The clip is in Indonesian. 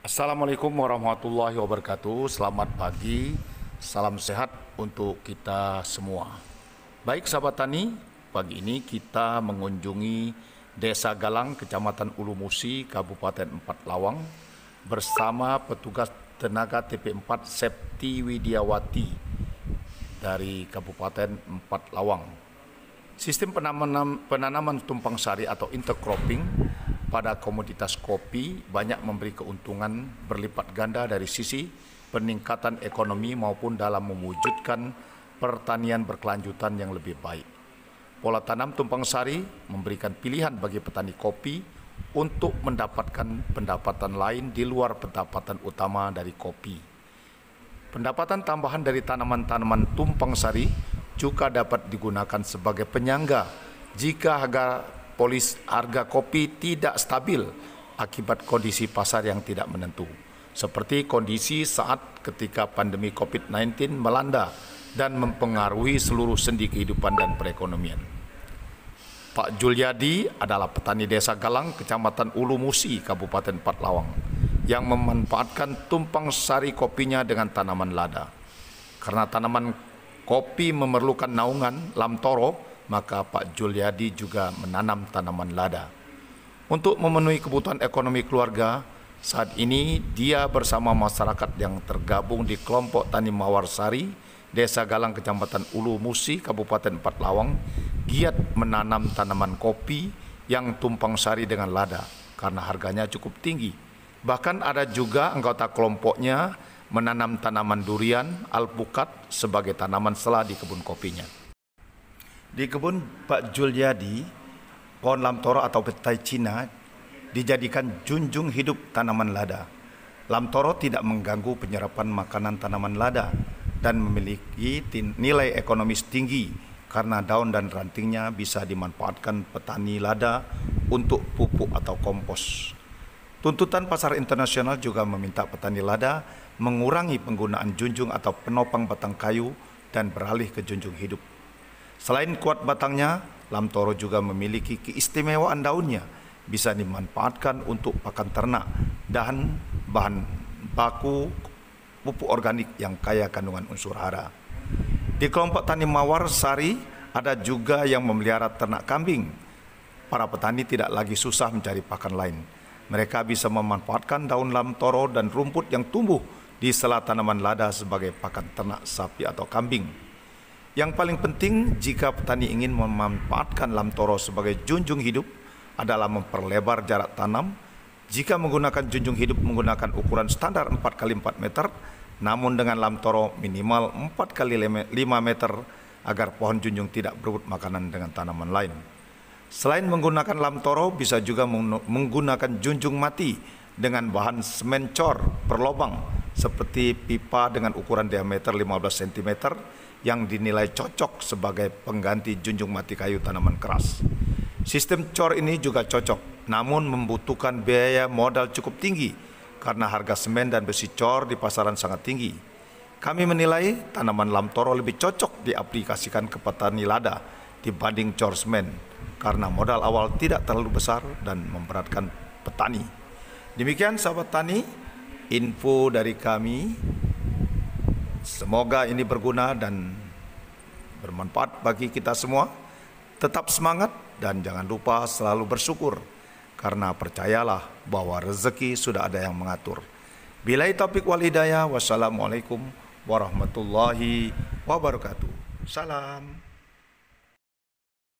Assalamualaikum warahmatullahi wabarakatuh. Selamat pagi, salam sehat untuk kita semua. Baik sahabat tani, pagi ini kita mengunjungi Desa Galang, Kecamatan Ulu Musi, Kabupaten Empat Lawang bersama petugas tenaga TP4 Septi Widiawati dari Kabupaten Empat Lawang. Sistem penanaman tumpang sari atau intercropping pada komoditas kopi banyak memberi keuntungan berlipat ganda dari sisi peningkatan ekonomi maupun dalam mewujudkan pertanian berkelanjutan yang lebih baik. Pola tanam tumpang sari memberikan pilihan bagi petani kopi untuk mendapatkan pendapatan lain di luar pendapatan utama dari kopi. Pendapatan tambahan dari tanaman-tanaman tumpang sari juga dapat digunakan sebagai penyangga jika harga kopi tidak stabil akibat kondisi pasar yang tidak menentu, seperti kondisi saat ketika pandemi COVID-19 melanda dan mempengaruhi seluruh sendi kehidupan dan perekonomian. Pak Juliadi adalah petani Desa Galang, Kecamatan Ulu Musi, Kabupaten Empat Lawang, yang memanfaatkan tumpang sari kopinya dengan tanaman lada. Karena tanaman kopi memerlukan naungan lamtoro, maka Pak Juliadi juga menanam tanaman lada. Untuk memenuhi kebutuhan ekonomi keluarga, saat ini dia bersama masyarakat yang tergabung di kelompok Tani Mawar Sari, Desa Galang, Kecamatan Ulu Musi, Kabupaten Empat Lawang, giat menanam tanaman kopi yang tumpang sari dengan lada karena harganya cukup tinggi. Bahkan ada juga anggota kelompoknya menanam tanaman durian, alpukat sebagai tanaman sela di kebun kopinya. Di kebun Pak Juliadi, pohon lamtoro atau petai Cina dijadikan junjung hidup tanaman lada. Lamtoro tidak mengganggu penyerapan makanan tanaman lada dan memiliki nilai ekonomis tinggi karena daun dan rantingnya bisa dimanfaatkan petani lada untuk pupuk atau kompos. Tuntutan pasar internasional juga meminta petani lada mengurangi penggunaan junjung atau penopang batang kayu dan beralih ke junjung hidup. Selain kuat batangnya, lamtoro juga memiliki keistimewaan daunnya, bisa dimanfaatkan untuk pakan ternak dan bahan baku pupuk organik yang kaya kandungan unsur hara. Di kelompok Tani Mawar Sari ada juga yang memelihara ternak kambing. Para petani tidak lagi susah mencari pakan lain. Mereka bisa memanfaatkan daun lamtoro dan rumput yang tumbuh di sela tanaman lada sebagai pakan ternak sapi atau kambing. Yang paling penting jika petani ingin memanfaatkan lamtoro sebagai junjung hidup adalah memperlebar jarak tanam. Jika menggunakan junjung hidup menggunakan ukuran standar 4x4 meter, namun dengan lamtoro minimal 4x5 meter agar pohon junjung tidak berebut makanan dengan tanaman lain. Selain menggunakan lamtoro, bisa juga menggunakan junjung mati dengan bahan semen cor berlobang seperti pipa dengan ukuran diameter 15 cm yang dinilai cocok sebagai pengganti junjung mati kayu tanaman keras. Sistem cor ini juga cocok, namun membutuhkan biaya modal cukup tinggi karena harga semen dan besi cor di pasaran sangat tinggi. Kami menilai tanaman lamtoro lebih cocok diaplikasikan ke petani lada dibanding cor semen karena modal awal tidak terlalu besar dan memberatkan petani. Demikian sahabat tani, info dari kami. Semoga ini berguna dan bermanfaat bagi kita semua. Tetap semangat dan jangan lupa selalu bersyukur, karena percayalah bahwa rezeki sudah ada yang mengatur. Billahi taufiq wal hidayah. Wassalamualaikum warahmatullahi wabarakatuh. Salam.